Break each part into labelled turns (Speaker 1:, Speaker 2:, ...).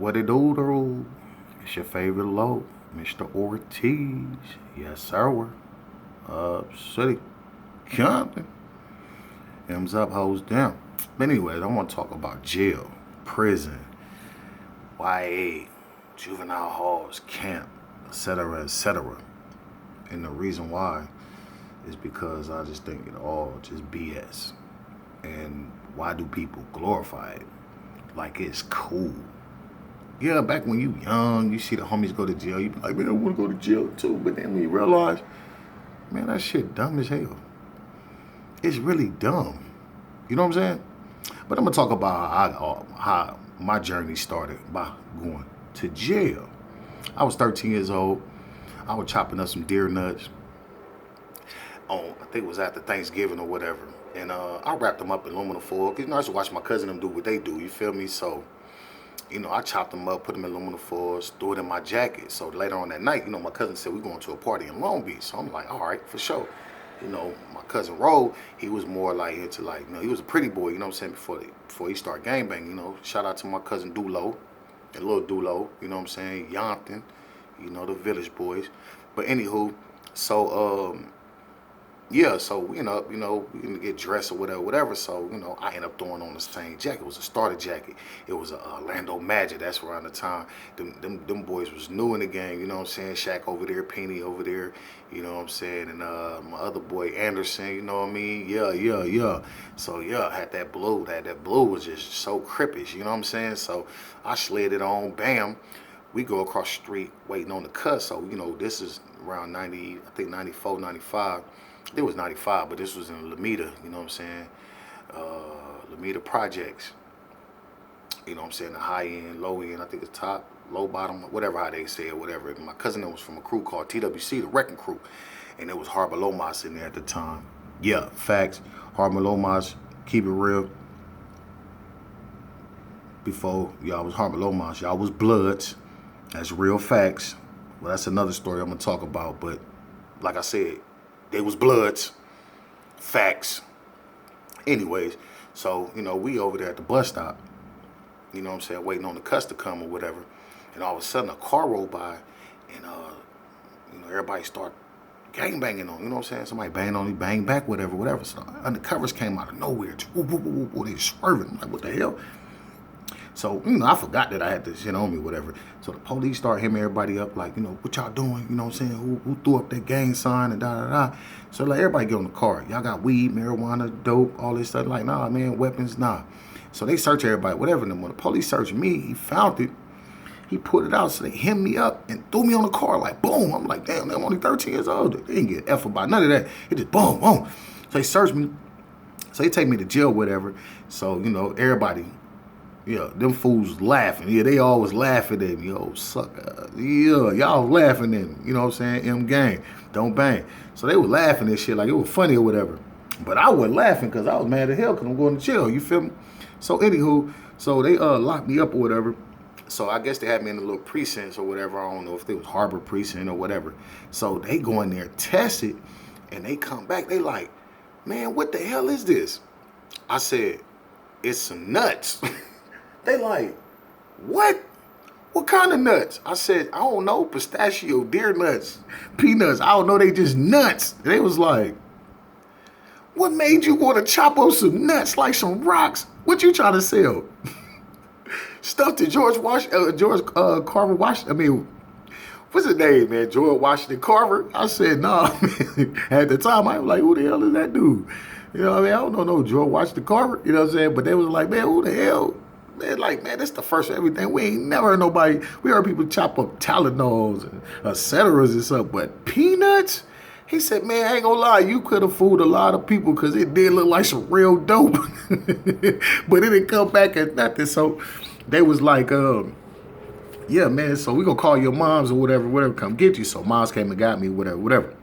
Speaker 1: What it do? It's your favorite low, Mr. Ortiz. Yes, sir. City, Compton. M's up, hoes down. But anyways, I want to talk about jail, prison, YA, juvenile halls, camp, etc., etc. And the reason why is because I just think it all just BS. And why do people glorify it like it's cool? Yeah, back when you young, you see the homies go to jail, you be like, man, I want to go to jail too. But then when you realize, man, that shit dumb as hell. It's really dumb. You know what I'm saying? But I'm going to talk about how my journey started by going to jail. I was 13 years old. I was chopping up some deer nuts. I think it was after Thanksgiving or whatever. And I wrapped them up in aluminum foil. Because I used to watch my cousin them do what they do. You feel me? So, I chopped them up, put them in aluminum foil, threw it in my jacket. So later on that night, my cousin said, we're going to a party in Long Beach. So I'm like, all right, for sure. My cousin Ro, he was more like into he was a pretty boy, before he started gangbanging, Shout out to my cousin Dulo, and little Dulo, Yompton, the village boys. But anywho, so yeah, so we gonna get dressed or whatever. So I ended up throwing on the same jacket. It was a starter jacket. It was a Orlando Magic. That's around the time them boys was new in the game. Shaq over there, Penny over there. And my other boy Anderson. You know what I mean? Yeah. So yeah, I had that blue. That blue was just so crippish. You know what I'm saying? So I slid it on. Bam. We go across the street waiting on the cut. So this is around 90. I think 94, 95. It was 95, but this was in Lamita, Lamita Projects. The high end, low end, I think it's top, low bottom, whatever how they say it, whatever. My cousin was from a crew called TWC, the Wrecking Crew, and it was Harbor Lomas in there at the time. Yeah, facts. Harbor Lomas, keep it real. Before y'all was Harbor Lomas, y'all was Bloods. That's real facts. Well, that's another story I'm gonna talk about, but like I said, they was Bloods. Facts. Anyways, so, we over there at the bus stop, waiting on the cuss to come or whatever. And all of a sudden a car rolled by and, everybody start gangbanging on, Somebody banged on me, bang back, whatever. So undercovers came out of nowhere. They swerving. I'm like, what the hell? So, I forgot that I had this shit on me, whatever. So the police start hitting everybody up, like, what y'all doing? Who threw up that gang sign and da-da-da. So, everybody get on the car. Y'all got weed, marijuana, dope, all this stuff. Like, nah, man, weapons, nah. So they search everybody, whatever. And when the police searched me, he found it. He put it out, so they hemmed me up and threw me on the car, like, boom. I'm like, damn, I'm only 13 years old. They didn't get F about none of that. It just boom, boom. So they searched me. So they take me to jail, whatever. So, everybody... Yeah, them fools laughing. Yeah, they always laughing at me. Yo, sucker. Yeah, y'all laughing at me. You know what I'm saying? M gang. Don't bang. So they were laughing at shit like it was funny or whatever. But I wasn't laughing because I was mad as hell because I'm going to jail. You feel me? So anywho, so they locked me up or whatever. So I guess they had me in a little precinct or whatever. I don't know if it was Harbor Precinct or whatever. So they go in there, test it, and they come back. They like, man, what the hell is this? I said, it's some nuts. They like, what? What kind of nuts? I said, I don't know, pistachio, deer nuts, peanuts. I don't know, they just nuts. They was like, what made you want to chop up some nuts like some rocks? What you trying to sell? Stuff that George Carver Washington, what's his name, man? George Washington Carver? I said, nah, man. At the time, I was like, who the hell is that dude? You know what I mean? I don't know no George Washington Carver, you know what I'm saying? But they was like, man, who the hell? Man, like, man, this the first of everything. We ain't never heard nobody, we heard people chop up Tylenols and et ceteras and stuff, but peanuts? He said, man, I ain't gonna lie, you could have fooled a lot of people because it did look like some real dope. But it didn't come back as nothing. So they was like, yeah, man, so we gonna call your moms or whatever, come get you. So moms came and got me, whatever.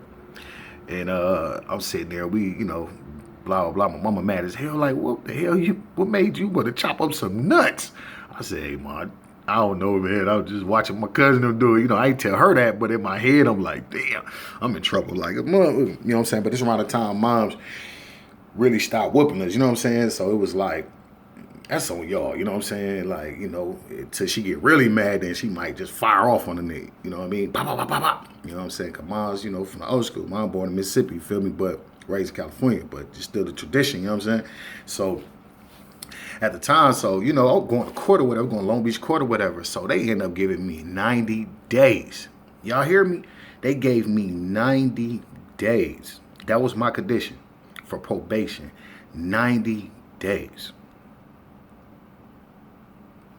Speaker 1: And I'm sitting there, blah, blah, blah. My mama mad as hell, like, what the hell, what made you want to chop up some nuts? I said, hey, man, I don't know, man. I was just watching my cousin do it. I ain't tell her that, but in my head, I'm like, damn, I'm in trouble. Like, you know what I'm saying? But this around the time moms really stopped whooping us, you know what I'm saying? So it was like, That's on y'all, you know what I'm saying? Like, you know, until she get really mad, then she might just fire off on the nigga. You know what I mean? Pop, pop, pop, pop, pop. You know what I'm saying? Cause mom's, you know, from the old school. Mom born in Mississippi, you feel me? But raised in California, but it's still the tradition, you know what I'm saying? So at the time, so, you know, I'm going to court or whatever, going to Long Beach court or whatever. So they end up giving me 90 days. Y'all hear me? They gave me 90 days. That was my condition for probation. 90 days.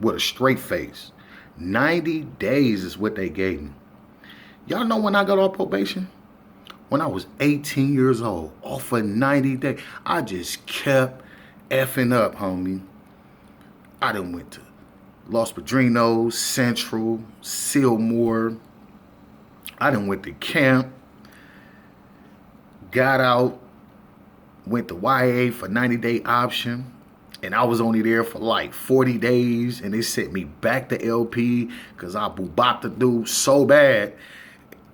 Speaker 1: With a straight face. 90 days is what they gave me. Y'all know when I got off probation? When I was 18 years old, off for 90 days. I just kept effing up, homie. I done went to Los Padrinos, Central, Seymour. I done went to camp. Got out. Went to YA for 90-day option. And I was only there for like 40 days. And they sent me back to LP because I booped the dude so bad.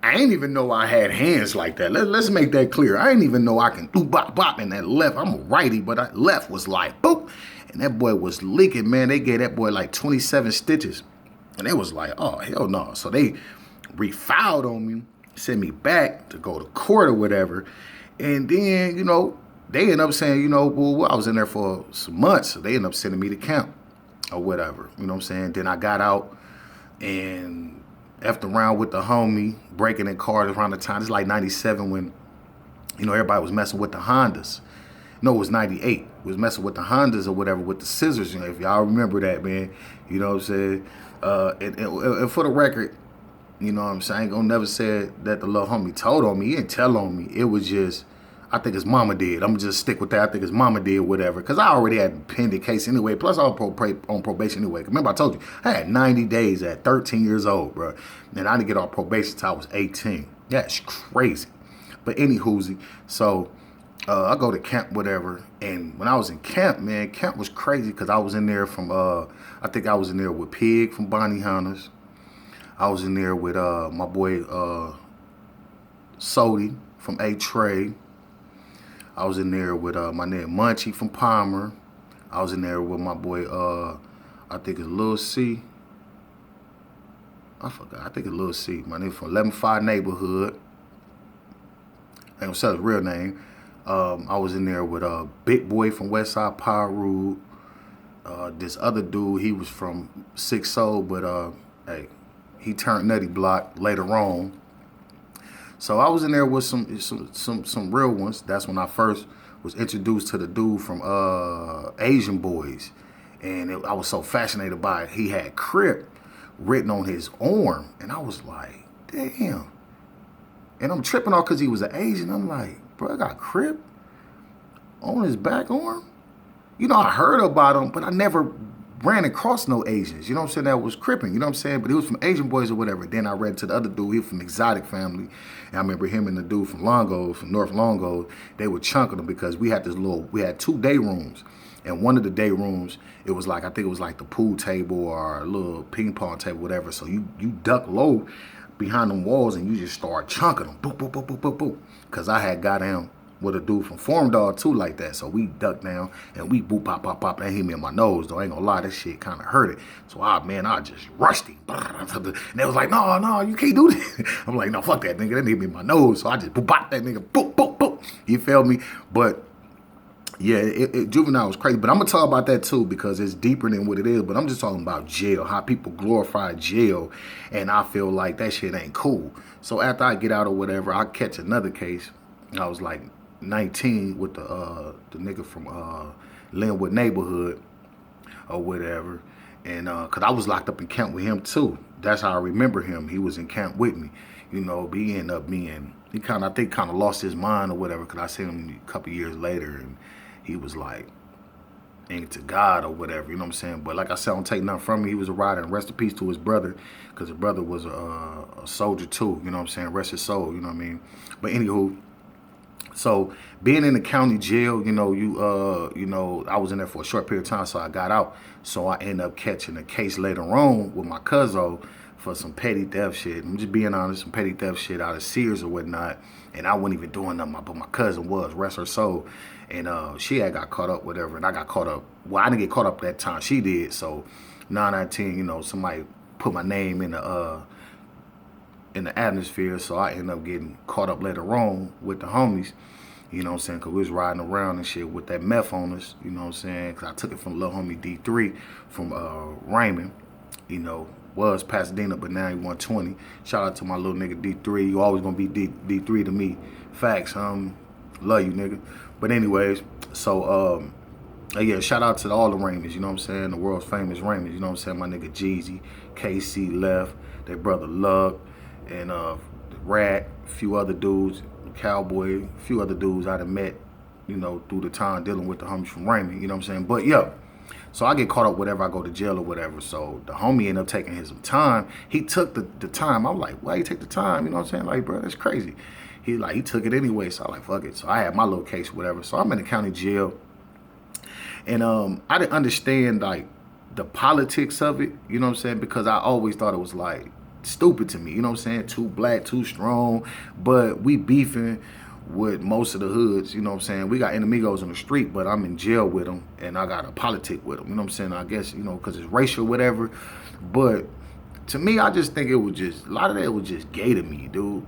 Speaker 1: I ain't even know I had hands like that. Let's make that clear. I ain't even know I can do bop bop in that left. I'm a righty, but that left was like boop. And that boy was leaking, man. They gave that boy like 27 stitches. And they was like, oh, hell no. So they refiled on me, sent me back to go to court or whatever. And then, you know, they end up saying, you know, well, I was in there for some months. So they end up sending me to camp or whatever. You know what I'm saying? Then I got out and effed around with the homie, breaking in cars around the time. It's like 97 when, you know, everybody was messing with the Hondas. No, it was 98. We was messing with the Hondas or whatever with the scissors. You know, if y'all remember that, man. You know what I'm saying? And for the record, you know what I'm saying? I ain't gonna never say that the little homie told on me. He didn't tell on me. It was just, I think his mama did. I'm gonna just stick with that. I think his mama did, whatever. Because I already had a pending case anyway. Plus, I was on probation anyway. Remember, I told you, I had 90 days at 13 years old, bro. And I didn't get off probation until I was 18. That's crazy. But anywho, so I go to camp, whatever. And when I was in camp, man, camp was crazy because I was in there from, I think I was in there with Pig from Bonnie Hunters. I was in there with my boy Sody from A-Tray. I was in there with my nigga Munchie from Palmer. I was in there with my boy, I think it's Lil C. I forgot. I think it's Lil C. My nigga from 11-5 neighborhood. I ain't gonna say his real name. I was in there with Big Boy from Westside Power Road. This other dude, he was from 6 Soul, but hey, he turned Nutty Block later on. So I was in there with some real ones. That's when I first was introduced to the dude from Asian Boys. And I was so fascinated by it. He had Crip written on his arm. And I was like, damn. And I'm tripping off because he was an Asian. I'm like, bro, I got Crip on his back arm? You know, I heard about him, but I never ran across no Asians. You know what I'm saying? That was Crippin', you know what I'm saying? But he was from Asian Boys or whatever. Then I read to the other dude, he was from Exotic Family. And I remember him and the dude from Longo, from North Longo, they were chunking them because we had we had 2 day rooms. And one of the day rooms, it was like, I think it was like the pool table or a little ping pong table, whatever. So you duck low behind them walls and you just start chunking them. Boop, boop, boop, boop, boop, boop. Because I had got him with a dude from Form Dog too like that. So we ducked down and we boop, pop, pop, pop. That hit me in my nose though. I ain't gonna lie, that shit kind of hurt it. So I just rushed him. And they was like, no, you can't do that. I'm like, no, fuck that nigga. That hit me in my nose. So I just boop, pop that nigga. Boop, boop, boop. You feel me? But yeah, juvenile was crazy. But I'm going to talk about that too because it's deeper than what it is. But I'm just talking about jail, how people glorify jail. And I feel like that shit ain't cool. So after I get out or whatever, I catch another case. I was like 19 with the nigga from Linwood neighborhood or whatever. And because I was locked up in camp with him too. That's how I remember him. He was in camp with me. You know, but he ended up being, he kind of lost his mind or whatever because I seen him a couple years later and he was like into God or whatever, you know what I'm saying? But like I said, I don't take nothing from him. He was a rider, and rest in peace to his brother, because his brother was a soldier too, you know what I'm saying? Rest his soul, you know what I mean? But anywho, So being in the county jail, I was in there for a short period of time, so I got out. So I ended up catching a case later on with my cousin for some petty theft shit. I'm just being honest, some petty theft shit out of Sears or whatnot. And I wasn't even doing nothing, but my cousin was, rest her soul. And she had got caught up, whatever, and I got caught up. Well, I didn't get caught up that time, she did. So 9 out of 10, somebody put my name in the atmosphere, so I ended up getting caught up later on with the homies, you know what I'm saying, because we was riding around and shit with that meth on us, you know what I'm saying, because I took it from little homie D3 from Raymond, was Pasadena, but now he 120. Shout out to my little nigga D3. You always gonna be D3 to me. Facts, love you, nigga. But anyways, so yeah, shout out to all the Raymonds, you know what I'm saying, the world's famous Raymonds, you know what I'm saying, my nigga Jeezy, KC Left, their brother Lug, and Rat, a few other dudes, Cowboy, a few other dudes I done met, through the time dealing with the homies from Raymond, you know what I'm saying? But yeah, so I get caught up whenever I go to jail or whatever. So the homie ended up taking his time. He took the time. I'm like, why you take the time? You know what I'm saying? Like, bro, that's crazy. He took it anyway. So I like, fuck it. So I had my little case, whatever. So I'm in the county jail. And I didn't understand like the politics of it, you know what I'm saying? Because I always thought it was like stupid to me, you know what I'm saying? Too black, too strong, but we beefing with most of the hoods, you know what I'm saying? We got enemigos on the street, but I'm in jail with them, and I got a politic with them, you know what I'm saying? I guess, because it's racial, whatever. But to me, I just think it was just, a lot of that was just gay to me, dude.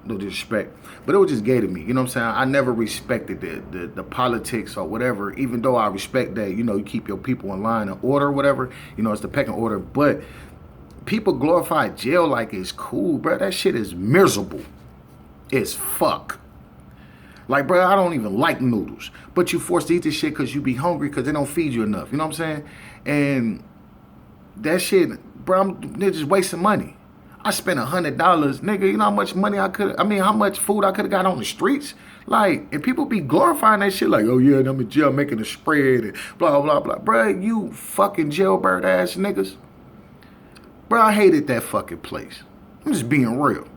Speaker 1: No disrespect, but it was just gay to me, you know what I'm saying? I never respected the politics or whatever, even though I respect that, you keep your people in line and order or whatever, it's the pecking order, but people glorify jail like it's cool, bro. That shit is miserable. It's fuck. Like, bro, I don't even like noodles, but you forced to eat this shit because you be hungry because they don't feed you enough. You know what I'm saying? And that shit, bro, they're just wasting money. I spent $100, nigga. You know how much money how much food I could have got on the streets? Like, and people be glorifying that shit like, oh yeah, I'm in jail making a spread and blah, blah, blah. Bro, you fucking jailbird ass niggas. Bro, I hated that fucking place. I'm just being real.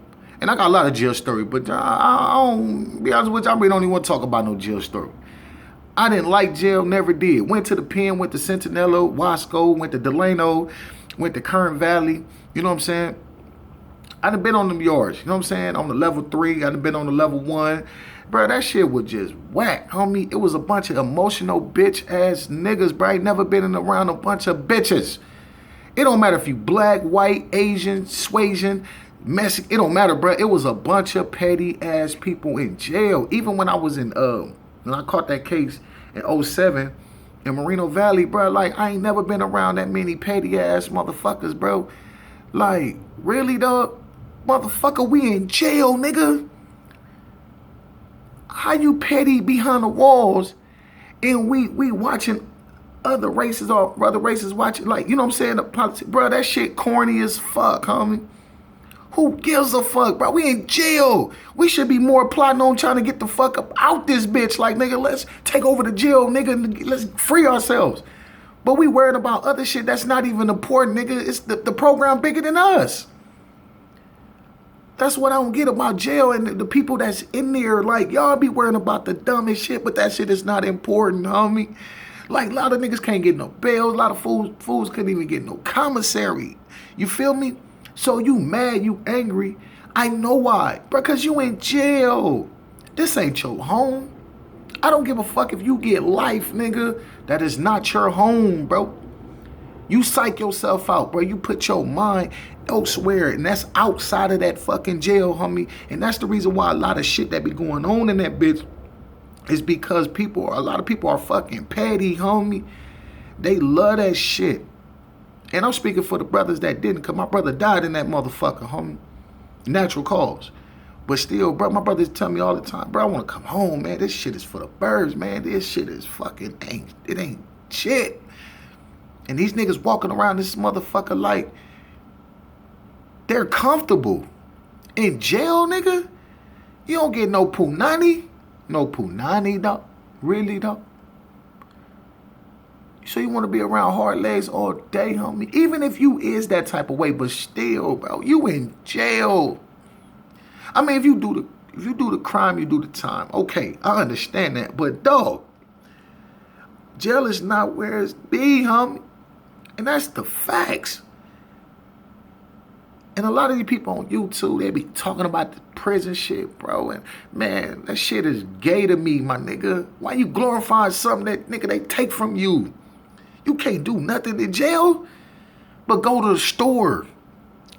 Speaker 1: And I got a lot of jail story, but I don't, be honest with you, I really don't even want to talk about no jail story. I didn't like jail, never did. Went to the pen, went to Centinelo, Wasco, went to Delano, went to Kern Valley, you know what I'm saying? I done been on them yards, you know what I'm saying? On the level 3, I done been on the level 1. Bro, that shit was just whack, homie. It was a bunch of emotional bitch-ass niggas, bro. I ain't never been around a bunch of bitches. It don't matter if you black, white, Asian, Swasian, Mexican. It don't matter, bro. It was a bunch of petty-ass people in jail. Even when I was when I caught that case in 07 in Moreno Valley, bro, like, I ain't never been around that many petty-ass motherfuckers, bro. Like, really, dog? Motherfucker, we in jail, nigga. How you petty behind the walls and we watching other races or other races watching, like, you know what I'm saying, the politics, bro, that shit corny as fuck, homie. Who gives a fuck, bro? We in jail. We should be more plotting on trying to get the fuck up out this bitch. Like, nigga, let's take over the jail, nigga. Let's free ourselves. But we worried about other shit that's not even important, nigga. It's the program bigger than us. That's what I don't get about jail and the people that's in there. Like, y'all be worrying about the dumbest shit, but that shit is not important, homie. Like, a lot of niggas can't get no bail. A lot of fools couldn't even get no commissary. You feel me? So you mad, you angry. I know why. Because you in jail. This ain't your home. I don't give a fuck if you get life, nigga. That is not your home, bro. You psych yourself out, bro. You put your mind elsewhere, and that's outside of that fucking jail, homie. And that's the reason why a lot of shit that be going on in that bitch is because a lot of people are fucking petty, homie. They love that shit. And I'm speaking for the brothers that didn't, because my brother died in that motherfucker, homie. Natural cause. But still, bro, my brothers tell me all the time, bro, I want to come home, man. This shit is for the birds, man. This shit is fucking it ain't shit. And these niggas walking around this motherfucker like they're comfortable. In jail, nigga? You don't get no punani. No punani, dog. Really, dog? So you want to be around hard legs all day, homie? Even if you is that type of way, but still, bro, you in jail. I mean, if you do If you do the crime, you do the time. Okay, I understand that. But, dog, jail is not where it's be, homie. And that's the facts. And a lot of these people on YouTube, they be talking about the prison shit, bro. And, man, that shit is gay to me, my nigga. Why you glorifying something that, nigga, they take from you? You can't do nothing in jail but go to the store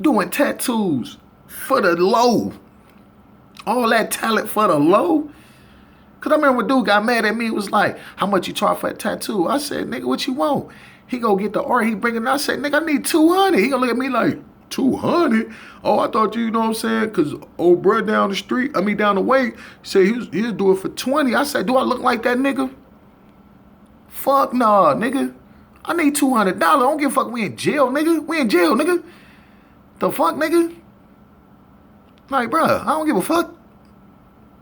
Speaker 1: doing tattoos for the low. All that talent for the low? Because I remember when dude got mad at me, it was like, how much you charge for a tattoo? I said, nigga, what you want? He go get the art, he bring it, I said, nigga, I need 200. He gonna look at me like, 200? Oh, I thought you know what I'm saying? Because old bro down the street, down the way, said he'll do it for 20. I said, do I look like that nigga? Fuck nah, nigga. I need $200. I don't give a fuck. We in jail, nigga. We in jail, nigga. The fuck, nigga? Like, bruh, I don't give a fuck.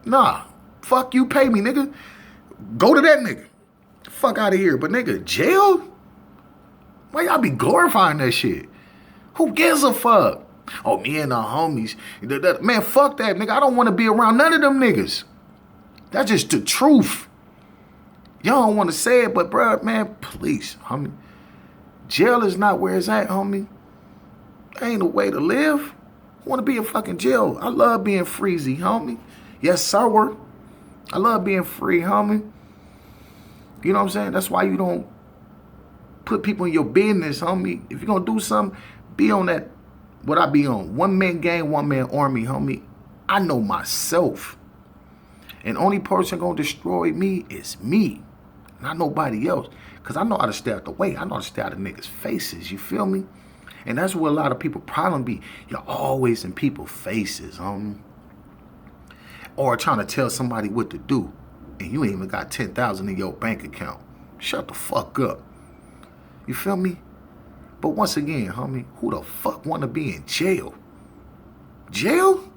Speaker 1: Nah. Fuck you, pay me, nigga. Go to that nigga. Fuck out of here. But, nigga, jail? Why y'all be glorifying that shit? Who gives a fuck? Oh, me and the homies. Man, fuck that, nigga. I don't want to be around none of them niggas. That's just the truth. Y'all don't want to say it, but, bruh, man, please, homie. Jail is not where it's at, homie. That ain't a way to live. I want to be in fucking jail. I love being freezy, homie. Yes, sir. I love being free, homie. You know what I'm saying? That's why you don't put people in your business, homie. If you're going to do something, be on that, what I be on. One man gang, one man army, homie. I know myself. And only person going to destroy me is me. Not nobody else. Because I know how to stay out the way. I know how to stay out of niggas' faces. You feel me? And that's what a lot of people problem be. You're always in people's faces, homie. Or trying to tell somebody what to do. And you ain't even got 10,000 in your bank account. Shut the fuck up. You feel me? But once again, homie, who the fuck want to be in jail? Jail?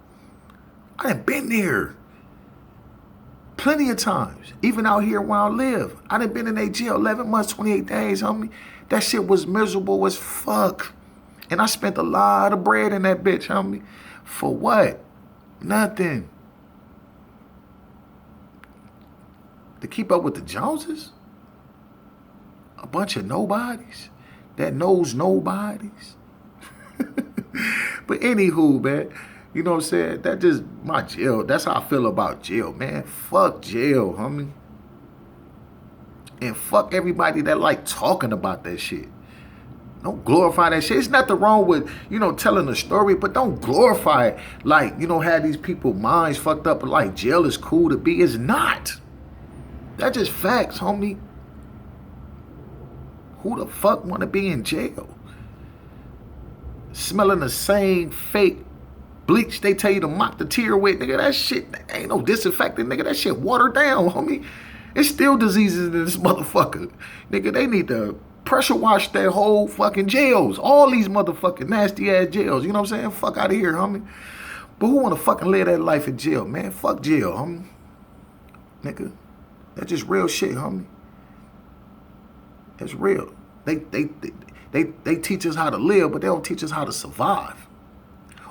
Speaker 1: I done been there. Plenty of times. Even out here where I live. I done been in a jail 11 months, 28 days, homie. That shit was miserable as fuck. And I spent a lot of bread in that bitch, homie. For what? Nothing. To keep up with the Joneses? A bunch of nobodies that knows nobodies. But anywho, man, you know what I'm saying? That just my jail. That's how I feel about jail, man. Fuck jail, homie. And fuck everybody that like talking about that shit. Don't glorify that shit. It's nothing wrong with, you know, telling a story, but don't glorify it. Like, you know, have these people minds fucked up, like jail is cool to be. It's not. That's just facts, homie. Who the fuck want to be in jail? Smelling the same fake bleach they tell you to mop the tear with, nigga. That shit ain't no disinfectant, nigga. That shit watered down, homie. It's still diseases in this motherfucker. Nigga, they need to pressure wash that whole fucking jails. All these motherfucking nasty ass jails. You know what I'm saying? Fuck out of here, homie. But who want to fucking live that life in jail, man? Fuck jail, homie. Nigga. That's just real shit, homie. That's real. They teach us how to live, but they don't teach us how to survive.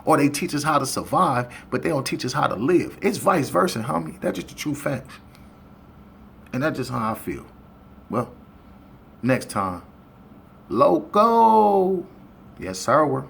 Speaker 1: Or they teach us how to survive, but they don't teach us how to live. It's vice versa, homie. That's just the true facts. And that's just how I feel. Well, next time. Loco. Yes, sir.